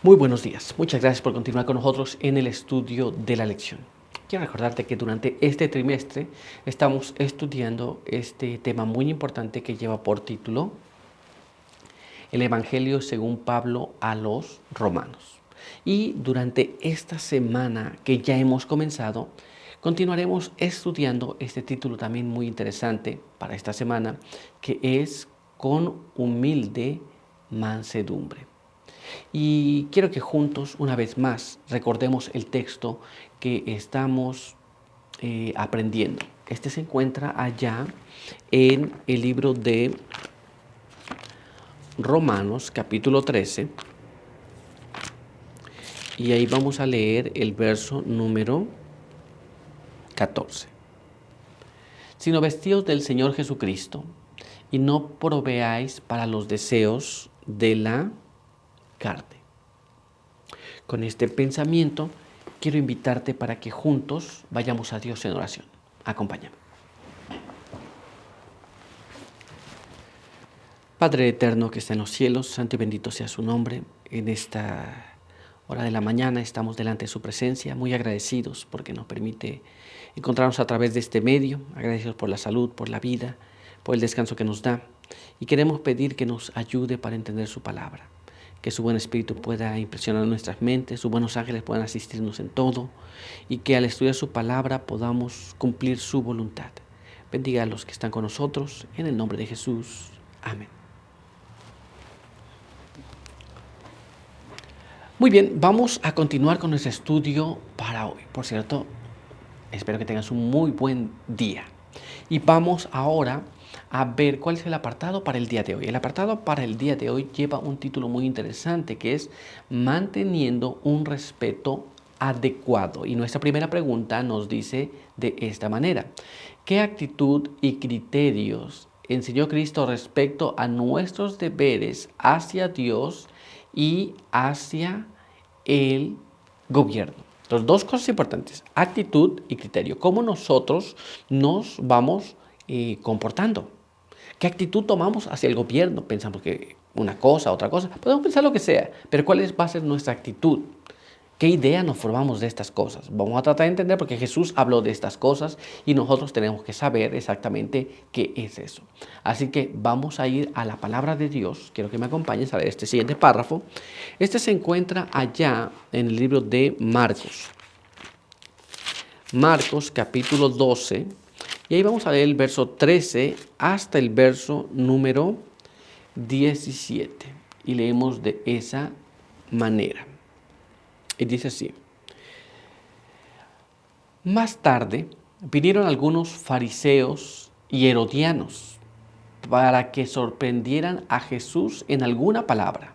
Muy buenos días. Muchas gracias por continuar con nosotros en el estudio de la lección. Quiero recordarte que durante este trimestre estamos estudiando este tema muy importante que lleva por título el Evangelio según Pablo a los Romanos. Y durante esta semana que ya hemos comenzado, continuaremos estudiando este título también muy interesante para esta semana, que es Con humilde mansedumbre. Y quiero que juntos, una vez más, recordemos el texto que estamos aprendiendo. Este se encuentra allá en el libro de Romanos, capítulo 13. Y ahí vamos a leer el verso número 14. Sino vestidos del Señor Jesucristo, y no proveáis para los deseos de la carne. Con este pensamiento, quiero invitarte para que juntos vayamos a Dios en oración. Acompáñame. Padre eterno que está en los cielos, santo y bendito sea su nombre. En esta hora de la mañana estamos delante de su presencia, muy agradecidos porque nos permite encontrarnos a través de este medio, agradecidos por la salud, por la vida, por el descanso que nos da. Y queremos pedir que nos ayude para entender su palabra. Que su buen espíritu pueda impresionar nuestras mentes, sus buenos ángeles puedan asistirnos en todo y que al estudiar su palabra podamos cumplir su voluntad. Bendiga a los que están con nosotros, en el nombre de Jesús. Amén. Muy bien, vamos a continuar con nuestro estudio para hoy. Por cierto, espero que tengas un muy buen día. Y vamos ahora a ver cuál es el apartado para el día de hoy. El apartado para el día de hoy lleva un título muy interesante que es Manteniendo un respeto adecuado. Y nuestra primera pregunta nos dice de esta manera: ¿qué actitud y criterios enseñó Cristo respecto a nuestros deberes hacia Dios y hacia el gobierno? Entonces, dos cosas importantes: actitud y criterio. ¿Cómo nosotros nos vamos comportando? ¿Qué actitud tomamos hacia el gobierno? Pensamos que una cosa, otra cosa. Podemos pensar lo que sea, pero ¿cuál va a ser nuestra actitud? ¿Qué idea nos formamos de estas cosas? Vamos a tratar de entender porque Jesús habló de estas cosas y nosotros tenemos que saber exactamente qué es eso. Así que vamos a ir a la palabra de Dios. Quiero que me acompañes a ver este siguiente párrafo. Este se encuentra allá en el libro de Marcos. Marcos capítulo 12. Y ahí vamos a leer el verso 13 hasta el verso número 17. Y leemos de esa manera. Y dice así: Más tarde vinieron algunos fariseos y herodianos para que sorprendieran a Jesús en alguna palabra.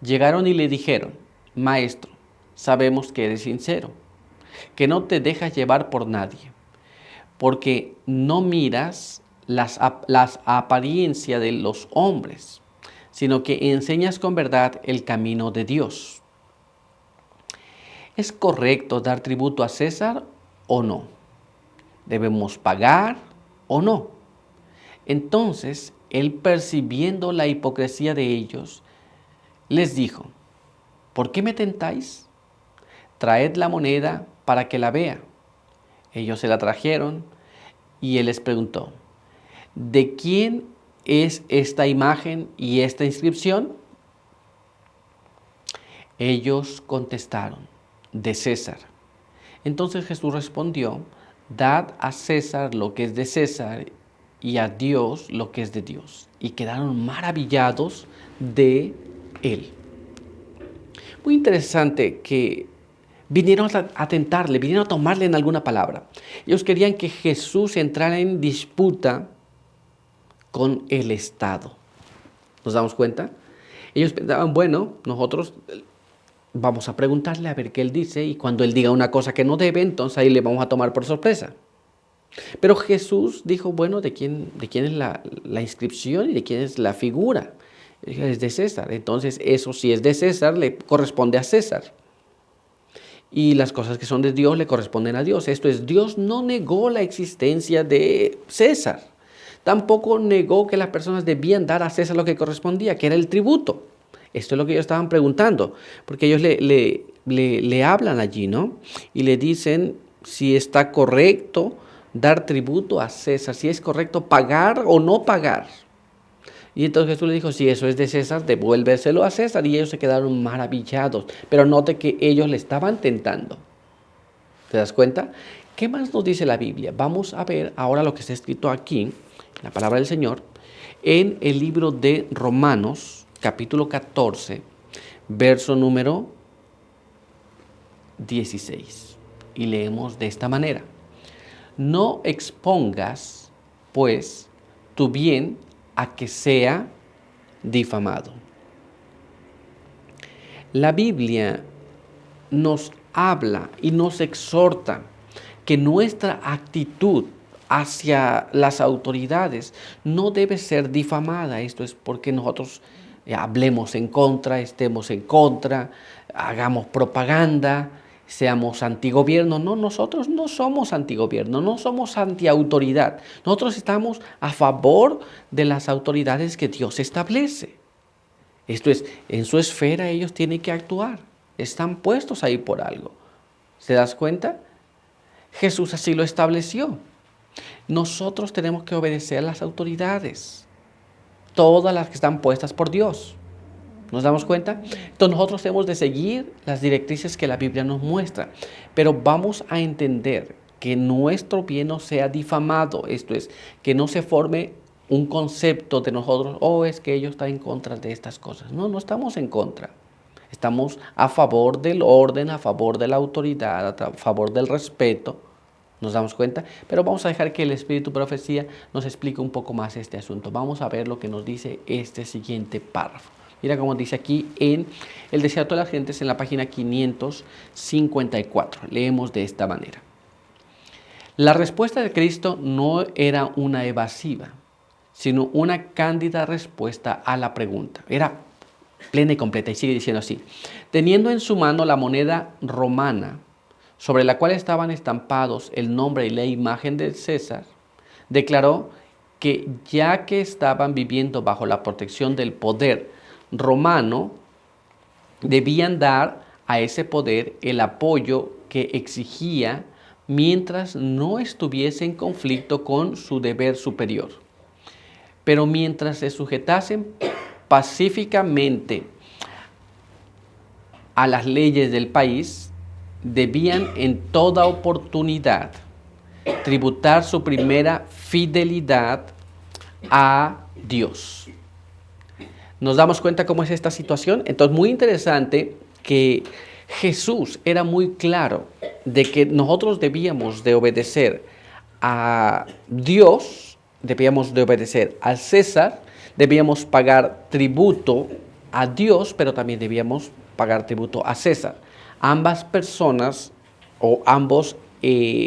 Llegaron y le dijeron: Maestro, sabemos que eres sincero, que no te dejas llevar por nadie, porque no miras las apariencias de los hombres, sino que enseñas con verdad el camino de Dios. ¿Es correcto dar tributo a César o no? ¿Debemos pagar o no? Entonces, él, percibiendo la hipocresía de ellos, les dijo: ¿por qué me tentáis? Traed la moneda para que la vea. Ellos se la trajeron y él les preguntó: ¿de quién es esta imagen y esta inscripción? Ellos contestaron: de César. Entonces Jesús respondió: dad a César lo que es de César y a Dios lo que es de Dios. Y quedaron maravillados de él. Muy interesante que vinieron a tentarle, vinieron a tomarle en alguna palabra. Ellos querían que Jesús entrara en disputa con el Estado. ¿Nos damos cuenta? Ellos pensaban, bueno, nosotros vamos a preguntarle a ver qué él dice, y cuando él diga una cosa que no debe, entonces ahí le vamos a tomar por sorpresa. Pero Jesús dijo, bueno, ¿de quién es la inscripción y de quién es la figura? Es de César. Entonces eso, si es de César, le corresponde a César. Y las cosas que son de Dios le corresponden a Dios. Esto es, Dios no negó la existencia de César. Tampoco negó que las personas debían dar a César lo que correspondía, que era el tributo. Esto es lo que ellos estaban preguntando, porque ellos le hablan allí, ¿no? Y le dicen si está correcto dar tributo a César, si es correcto pagar o no pagar. Y entonces Jesús le dijo, si eso es de César, devuélveselo a César. Y ellos se quedaron maravillados. Pero note que ellos le estaban tentando. ¿Te das cuenta? ¿Qué más nos dice la Biblia? Vamos a ver ahora lo que está escrito aquí, la palabra del Señor, en el libro de Romanos, capítulo 14, verso número 16. Y leemos de esta manera. No expongas, pues, tu bien a que sea difamado. La Biblia nos habla y nos exhorta que nuestra actitud hacia las autoridades no debe ser difamada. Esto es porque nosotros hablemos en contra, estemos en contra, hagamos propaganda, seamos antigobierno. No, nosotros no somos antigobierno, no somos antiautoridad. Nosotros estamos a favor de las autoridades que Dios establece. Esto es, en su esfera ellos tienen que actuar. Están puestos ahí por algo. ¿Se das cuenta? Jesús así lo estableció. Nosotros tenemos que obedecer a las autoridades, todas las que están puestas por Dios. ¿Nos damos cuenta? Entonces nosotros tenemos de seguir las directrices que la Biblia nos muestra, pero vamos a entender que nuestro bien no sea difamado. Esto es, que no se forme un concepto de nosotros, es que ellos están en contra de estas cosas. No, no estamos en contra. Estamos a favor del orden, a favor de la autoridad, a favor del respeto. ¿Nos damos cuenta? Pero vamos a dejar que el Espíritu Profecía nos explique un poco más este asunto. Vamos a ver lo que nos dice este siguiente párrafo. Mira cómo dice aquí en El Desierto de las Gentes, en la página 554. Leemos de esta manera. La respuesta de Cristo no era una evasiva, sino una cándida respuesta a la pregunta. Era plena y completa, y sigue diciendo así. Teniendo en su mano la moneda romana, sobre la cual estaban estampados el nombre y la imagen de César, declaró que ya que estaban viviendo bajo la protección del poder romano, debían dar a ese poder el apoyo que exigía mientras no estuviese en conflicto con su deber superior. Pero mientras se sujetasen pacíficamente a las leyes del país, debían en toda oportunidad tributar su primera fidelidad a Dios. ¿Nos damos cuenta cómo es esta situación? Entonces, muy interesante que Jesús era muy claro de que nosotros debíamos de obedecer a Dios, debíamos de obedecer al César, debíamos pagar tributo a Dios, pero también debíamos pagar tributo a César. Ambas personas o ambos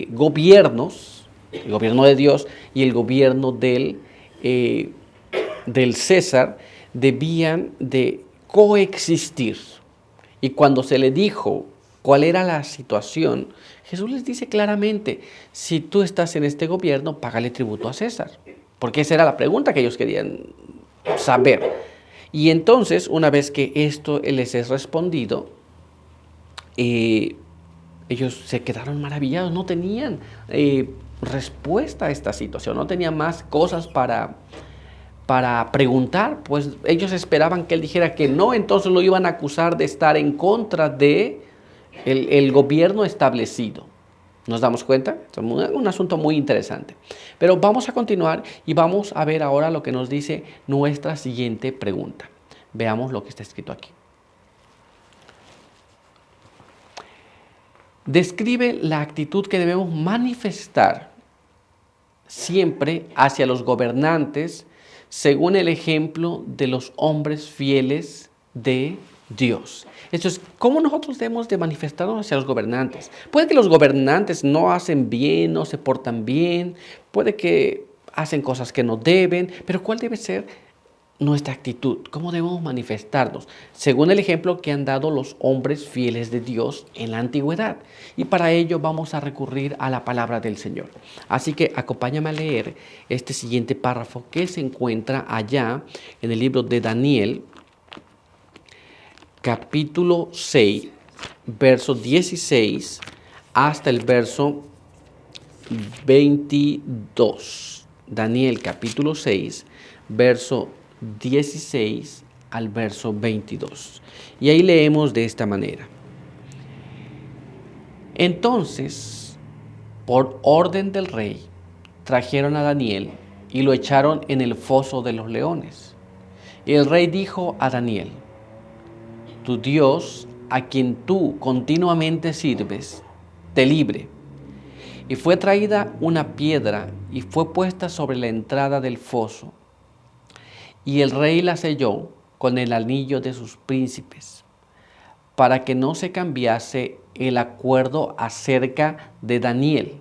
gobiernos, el gobierno de Dios y el gobierno del César, debían de coexistir. Y cuando se le dijo cuál era la situación, Jesús les dice claramente, si tú estás en este gobierno, págale tributo a César. Porque esa era la pregunta que ellos querían saber. Y entonces, una vez que esto les es respondido, ellos se quedaron maravillados, no tenían respuesta a esta situación, no tenían más cosas para preguntar, pues ellos esperaban que él dijera que no, entonces lo iban a acusar de estar en contra de el gobierno establecido. ¿Nos damos cuenta? Es un asunto muy interesante. Pero vamos a continuar y vamos a ver ahora lo que nos dice nuestra siguiente pregunta. Veamos lo que está escrito aquí. Describe la actitud que debemos manifestar siempre hacia los gobernantes según el ejemplo de los hombres fieles de Dios. Esto es, ¿cómo nosotros debemos de manifestarnos hacia los gobernantes? Puede que los gobernantes no hacen bien, no se portan bien, puede que hacen cosas que no deben, pero ¿cuál debe ser nuestra actitud? ¿Cómo debemos manifestarnos? Según el ejemplo que han dado los hombres fieles de Dios en la antigüedad. Y para ello vamos a recurrir a la palabra del Señor. Así que acompáñame a leer este siguiente párrafo que se encuentra allá en el libro de Daniel, capítulo 6, verso 16 hasta el verso 22. Daniel capítulo 6, verso 16 al verso 22. Y ahí leemos de esta manera. Entonces, por orden del rey, trajeron a Daniel y lo echaron en el foso de los leones. Y el rey dijo a Daniel: tu Dios, a quien tú continuamente sirves, te libre. Y fue traída una piedra y fue puesta sobre la entrada del foso. Y el rey la selló con el anillo de sus príncipes, para que no se cambiase el acuerdo acerca de Daniel.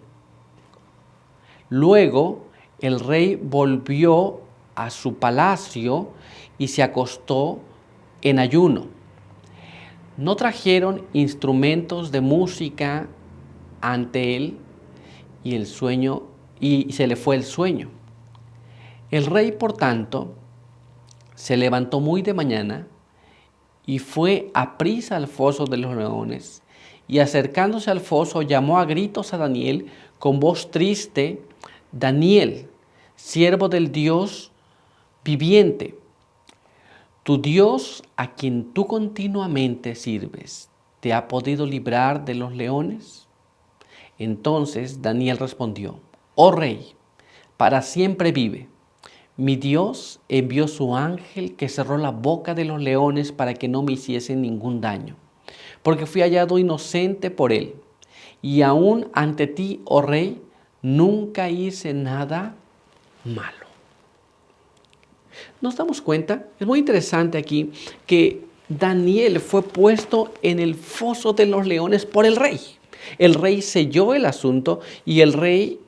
Luego el rey volvió a su palacio y se acostó en ayuno. No trajeron instrumentos de música ante él y se le fue el sueño. El rey, por tanto, se levantó muy de mañana y fue aprisa al foso de los leones, y acercándose al foso llamó a gritos a Daniel con voz triste: Daniel, siervo del Dios viviente, tu Dios, a quien tú continuamente sirves, ¿te ha podido librar de los leones? Entonces Daniel respondió: oh rey, para siempre vive. Mi Dios envió su ángel que cerró la boca de los leones para que no me hiciesen ningún daño, porque fui hallado inocente por él. Y aún ante ti, oh rey, nunca hice nada malo. Nos damos cuenta, es muy interesante aquí, que Daniel fue puesto en el foso de los leones por el rey. El rey selló el asunto y el rey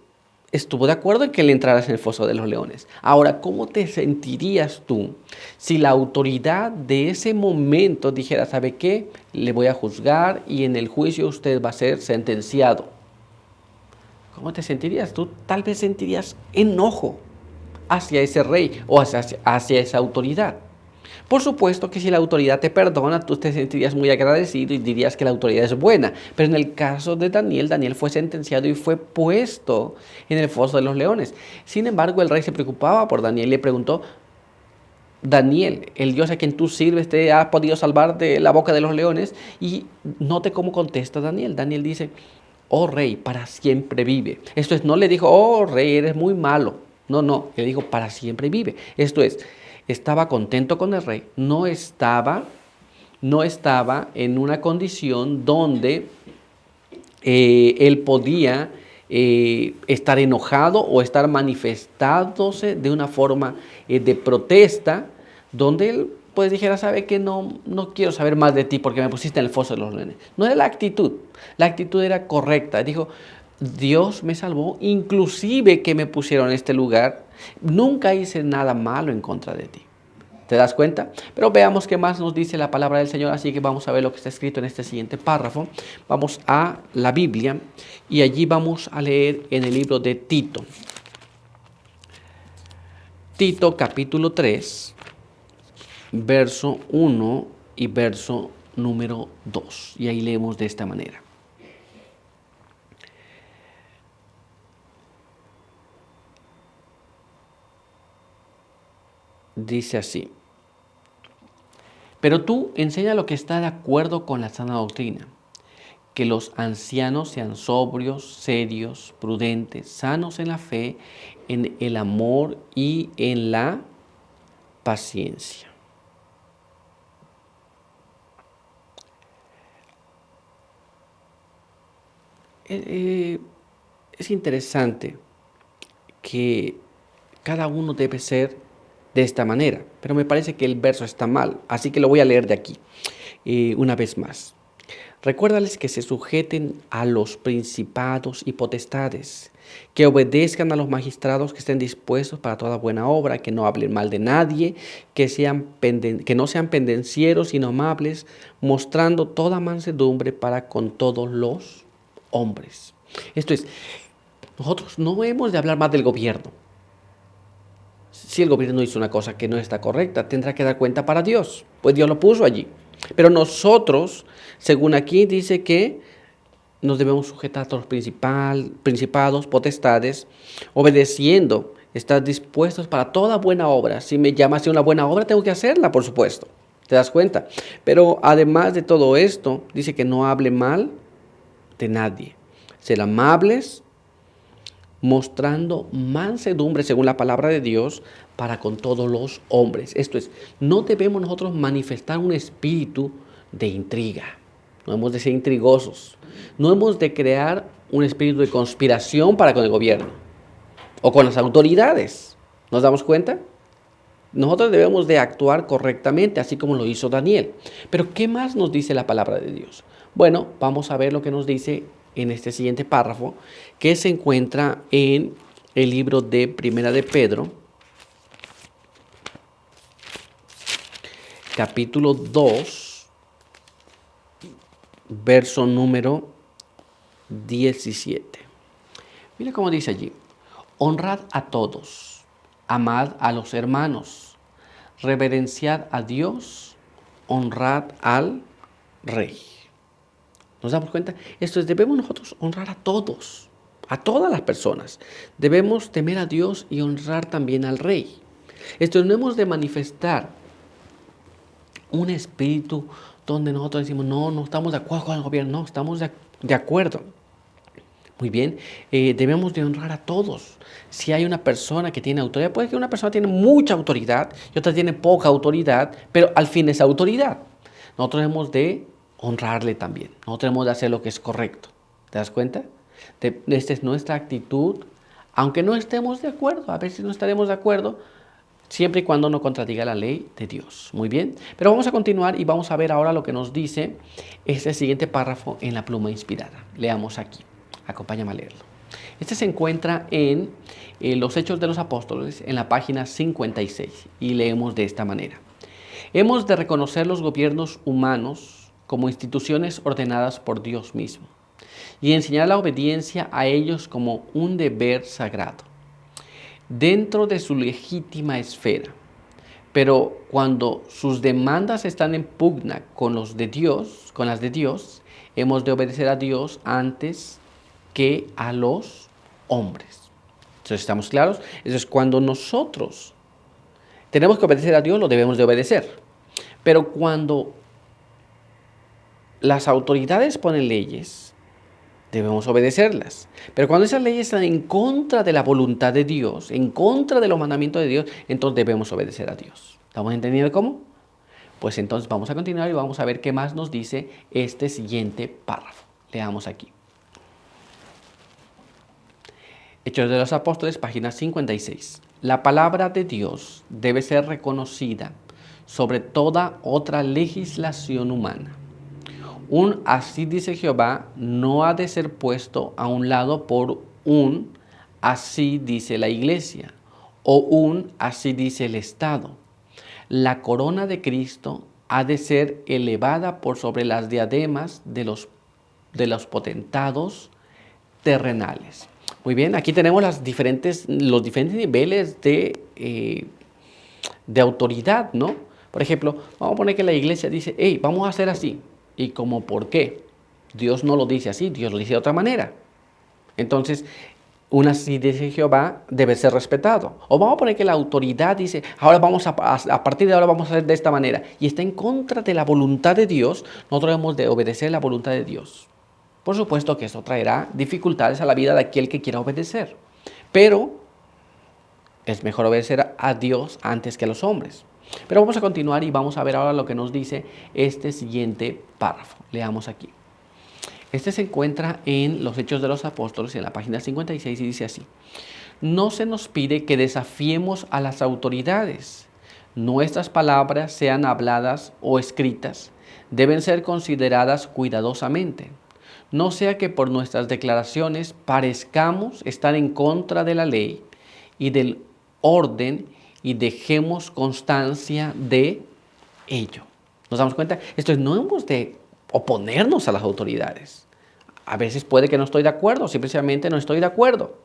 estuvo de acuerdo en que le entraras en el foso de los leones. Ahora, ¿cómo te sentirías tú si la autoridad de ese momento dijera: ¿sabe qué? Le voy a juzgar y en el juicio usted va a ser sentenciado? ¿Cómo te sentirías? Tú tal vez sentirías enojo hacia ese rey o hacia esa autoridad. Por supuesto que si la autoridad te perdona, tú te sentirías muy agradecido y dirías que la autoridad es buena. Pero en el caso de Daniel, Daniel fue sentenciado y fue puesto en el foso de los leones. Sin embargo, el rey se preocupaba por Daniel y le preguntó: Daniel, el Dios a quien tú sirves, ¿te ha podido salvar de la boca de los leones? Y note cómo contesta Daniel. Daniel dice: oh rey, para siempre vive. Esto es, no le dijo: oh rey, eres muy malo. No, le dijo: para siempre vive. Esto es, estaba contento con el rey, no estaba en una condición donde él podía estar enojado o estar manifestándose de una forma de protesta, donde él pues dijera: sabe que no quiero saber más de ti porque me pusiste en el foso de los leones. No era la actitud era correcta. Dijo: Dios me salvó, inclusive que me pusieron en este lugar. Nunca hice nada malo en contra de ti. ¿Te das cuenta? Pero veamos qué más nos dice la palabra del Señor. Así que vamos a ver lo que está escrito en este siguiente párrafo. Vamos a la Biblia y allí vamos a leer en el libro de Tito. Tito capítulo 3, verso 1 y verso número 2. Y ahí leemos de esta manera. Dice así: pero tú enseña lo que está de acuerdo con la sana doctrina, que los ancianos sean sobrios, serios, prudentes, sanos en la fe, en el amor y en la paciencia. Es interesante que cada uno debe ser de esta manera, pero me parece que el verso está mal, así que lo voy a leer de aquí una vez más. Recuérdales que se sujeten a los principados y potestades, que obedezcan a los magistrados, que estén dispuestos para toda buena obra, que no hablen mal de nadie, que no sean pendencieros, sino amables, mostrando toda mansedumbre para con todos los hombres. Esto es, nosotros no hemos de hablar más del gobierno. Si el gobierno hizo una cosa que no está correcta, tendrá que dar cuenta para Dios, pues Dios lo puso allí. Pero nosotros, según aquí dice que nos debemos sujetar a los principados, potestades, obedeciendo, estar dispuestos para toda buena obra. Si me llama a hacer una buena obra, tengo que hacerla, por supuesto. ¿Te das cuenta? Pero además de todo esto, dice que no hable mal de nadie. Ser amables, mostrando mansedumbre según la palabra de Dios para con todos los hombres. Esto es, no debemos nosotros manifestar un espíritu de intriga. No hemos de ser intrigosos. No hemos de crear un espíritu de conspiración para con el gobierno o con las autoridades. ¿Nos damos cuenta? Nosotros debemos de actuar correctamente, así como lo hizo Daniel. Pero ¿qué más nos dice la palabra de Dios? Bueno, vamos a ver lo que nos dice en este siguiente párrafo, que se encuentra en el libro de Primera de Pedro, capítulo 2, verso número 17. Mira cómo dice allí: honrad a todos, amad a los hermanos, reverenciad a Dios, honrad al Rey. ¿Nos damos cuenta? Esto es, debemos nosotros honrar a todos, a todas las personas. Debemos temer a Dios y honrar también al Rey. Esto, no hemos de manifestar un espíritu donde nosotros decimos, no estamos de acuerdo con el gobierno, no, estamos de acuerdo. Muy bien, debemos de honrar a todos. Si hay una persona que tiene autoridad, puede que una persona tiene mucha autoridad y otra tiene poca autoridad, pero al fin es autoridad. Nosotros debemos de honrarle también. Nosotros debemos de hacer lo que es correcto. ¿Te das cuenta? Esta es nuestra actitud, aunque no estemos de acuerdo. A veces no estaremos de acuerdo, siempre y cuando no contradiga la ley de Dios. Muy bien, pero vamos a continuar y vamos a ver ahora lo que nos dice este siguiente párrafo en la pluma inspirada. Leamos aquí. Acompáñame a leerlo. Este se encuentra en los Hechos de los Apóstoles, en la página 56, y leemos de esta manera. Hemos de reconocer los gobiernos humanos como instituciones ordenadas por Dios mismo y enseñar la obediencia a ellos como un deber sagrado, dentro de su legítima esfera. Pero cuando sus demandas están en pugna con las de Dios, hemos de obedecer a Dios antes que a los hombres. Entonces, ¿estamos claros? Eso es, cuando nosotros tenemos que obedecer a Dios, lo debemos de obedecer. Pero cuando las autoridades ponen leyes, debemos obedecerlas. Pero cuando esas leyes están en contra de la voluntad de Dios, en contra de los mandamientos de Dios, entonces debemos obedecer a Dios. ¿Estamos entendiendo cómo? Pues entonces vamos a continuar y vamos a ver qué más nos dice este siguiente párrafo. Leamos aquí. Hechos de los Apóstoles, página 56. La palabra de Dios debe ser reconocida sobre toda otra legislación humana. Un así dice Jehová no ha de ser puesto a un lado por un así dice la iglesia o un así dice el Estado. La corona de Cristo ha de ser elevada por sobre las diademas de los potentados terrenales. Muy bien, aquí tenemos los diferentes niveles de autoridad, ¿no? Por ejemplo, vamos a poner que la iglesia dice, hey, vamos a hacer así. ¿Y como por qué? Dios no lo dice así, Dios lo dice de otra manera. Entonces, un así dice Jehová debe ser respetado. O vamos a poner que la autoridad dice, ahora a partir de ahora vamos a hacer de esta manera. Y está en contra de la voluntad de Dios, nosotros debemos de obedecer la voluntad de Dios. Por supuesto que eso traerá dificultades a la vida de aquel que quiera obedecer. Pero es mejor obedecer a Dios antes que a los hombres. Pero vamos a continuar y vamos a ver ahora lo que nos dice este siguiente párrafo. Leamos aquí. Este se encuentra en los Hechos de los Apóstoles, en la página 56, y dice así. No se nos pide que desafiemos a las autoridades. Nuestras palabras, sean habladas o escritas, deben ser consideradas cuidadosamente. No sea que por nuestras declaraciones parezcamos estar en contra de la ley y del orden y dejemos constancia de ello. ¿Nos damos cuenta? Esto es, no hemos de oponernos a las autoridades. A veces puede que no estoy de acuerdo, simplemente no estoy de acuerdo.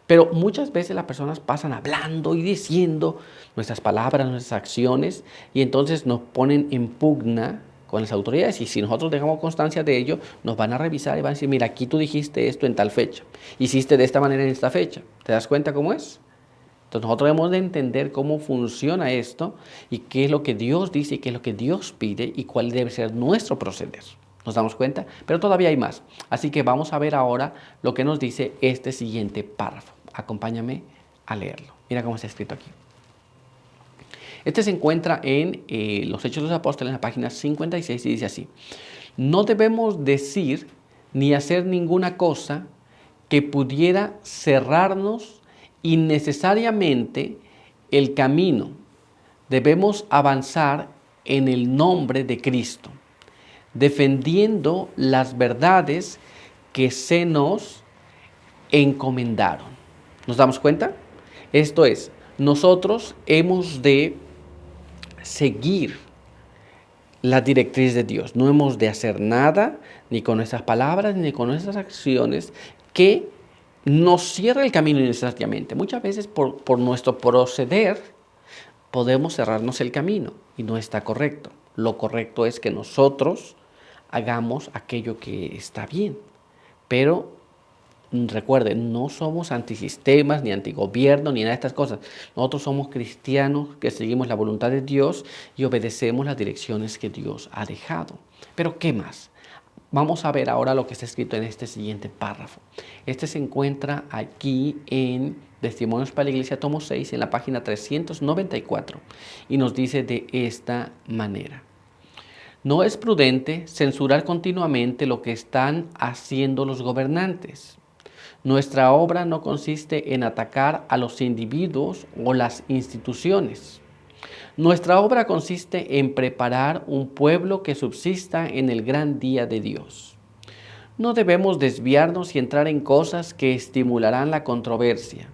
Pero muchas veces las personas pasan hablando y diciendo nuestras palabras, nuestras acciones, y entonces nos ponen en pugna con las autoridades, y si nosotros dejamos constancia de ello, nos van a revisar y van a decir, mira, aquí tú dijiste esto en tal fecha, hiciste de esta manera en esta fecha. ¿Te das cuenta cómo es? Entonces nosotros debemos de entender cómo funciona esto y qué es lo que Dios dice y qué es lo que Dios pide y cuál debe ser nuestro proceder. ¿Nos damos cuenta? Pero todavía hay más. Así que vamos a ver ahora lo que nos dice este siguiente párrafo. Acompáñame a leerlo. Mira cómo está escrito aquí. Este se encuentra en los Hechos de los Apóstoles, en la página 56, y dice así: no debemos decir ni hacer ninguna cosa que pudiera cerrarnos innecesariamente el camino. Debemos avanzar en el nombre de Cristo, defendiendo las verdades que se nos encomendaron. ¿Nos damos cuenta? Esto es, nosotros hemos de seguir la directriz de Dios. No hemos de hacer nada, ni con nuestras palabras, ni con nuestras acciones, que nos cierre el camino innecesariamente. Muchas veces por nuestro proceder podemos cerrarnos el camino y no está correcto. Lo correcto es que nosotros hagamos aquello que está bien. Pero recuerden, no somos antisistemas, ni antigobierno, ni nada de estas cosas. Nosotros somos cristianos que seguimos la voluntad de Dios y obedecemos las direcciones que Dios ha dejado. Pero ¿qué más? Vamos a ver ahora lo que está escrito en este siguiente párrafo. Este se encuentra aquí en Testimonios para la Iglesia, tomo 6, en la página 394, y nos dice de esta manera: no es prudente censurar continuamente lo que están haciendo los gobernantes. Nuestra obra no consiste en atacar a los individuos o las instituciones. Nuestra obra consiste en preparar un pueblo que subsista en el gran día de Dios. No debemos desviarnos y entrar en cosas que estimularán la controversia,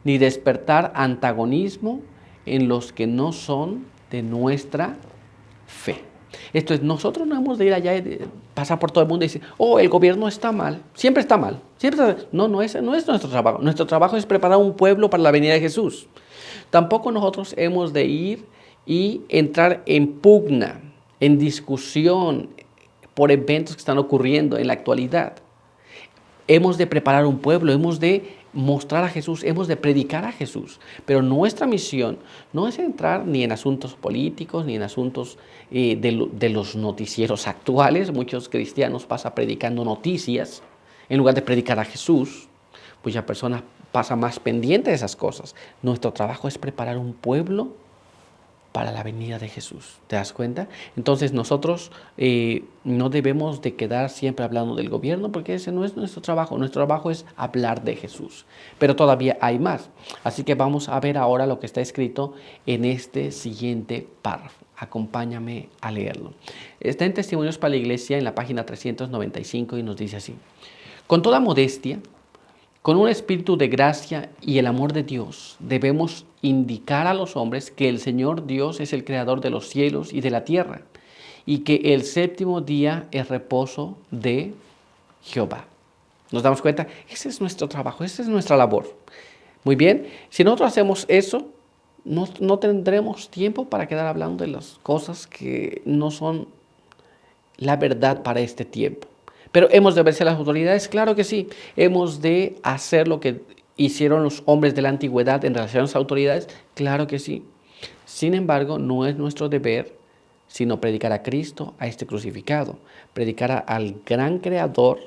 ni despertar antagonismo en los que no son de nuestra fe. Esto es, nosotros no hemos de ir allá y pasar por todo el mundo y decir, oh, el gobierno está mal, siempre está mal. Siempre está... No es nuestro trabajo. Nuestro trabajo es preparar un pueblo para la venida de Jesús. Tampoco nosotros hemos de ir y entrar en pugna, en discusión por eventos que están ocurriendo en la actualidad. Hemos de preparar un pueblo, hemos de mostrar a Jesús, hemos de predicar a Jesús. Pero nuestra misión no es entrar ni en asuntos políticos, ni en asuntos de los noticieros actuales. Muchos cristianos pasan predicando noticias en lugar de predicar a Jesús. Muchas personas pasan más pendientes de esas cosas. Nuestro trabajo es preparar un pueblo para la venida de Jesús. ¿Te das cuenta? Entonces nosotros no debemos de quedar siempre hablando del gobierno, porque ese no es nuestro trabajo. Nuestro trabajo es hablar de Jesús. Pero todavía hay más. Así que vamos a ver ahora lo que está escrito en este siguiente párrafo. Acompáñame a leerlo. Está en Testimonios para la Iglesia, en la página 395, y nos dice así: con toda modestia, con un espíritu de gracia y el amor de Dios, debemos indicar a los hombres que el Señor Dios es el creador de los cielos y de la tierra, y que el séptimo día es reposo de Jehová. ¿Nos damos cuenta? Ese es nuestro trabajo, esa es nuestra labor. Muy bien, si nosotros hacemos eso, no tendremos tiempo para quedar hablando de las cosas que no son la verdad para este tiempo. Pero hemos de obedecer a las autoridades, claro que sí. Hemos de hacer lo que hicieron los hombres de la antigüedad en relación a las autoridades, claro que sí. Sin embargo, no es nuestro deber sino predicar a Cristo, a este crucificado, predicar al gran Creador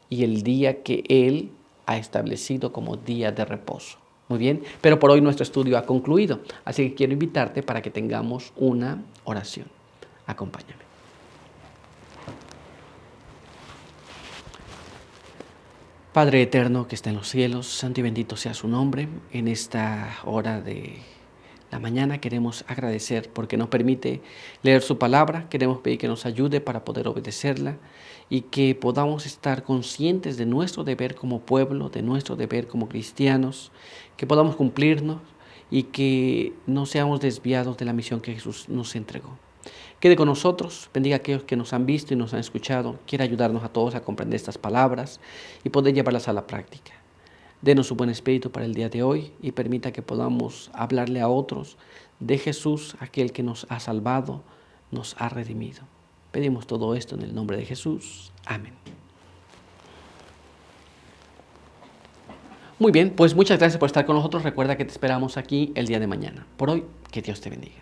y el día que Él ha establecido como día de reposo. Muy bien, pero por hoy nuestro estudio ha concluido, así que quiero invitarte para que tengamos una oración. Acompáñame. Padre eterno que está en los cielos, santo y bendito sea su nombre. En esta hora de la mañana queremos agradecer porque nos permite leer su palabra. Queremos pedir que nos ayude para poder obedecerla y que podamos estar conscientes de nuestro deber como pueblo, de nuestro deber como cristianos, que podamos cumplirnos y que no seamos desviados de la misión que Jesús nos entregó. Quede con nosotros, bendiga a aquellos que nos han visto y nos han escuchado. Quiera ayudarnos a todos a comprender estas palabras y poder llevarlas a la práctica. Denos su buen espíritu para el día de hoy y permita que podamos hablarle a otros de Jesús, aquel que nos ha salvado, nos ha redimido. Pedimos todo esto en el nombre de Jesús. Amén. Muy bien, pues muchas gracias por estar con nosotros. Recuerda que te esperamos aquí el día de mañana. Por hoy, que Dios te bendiga.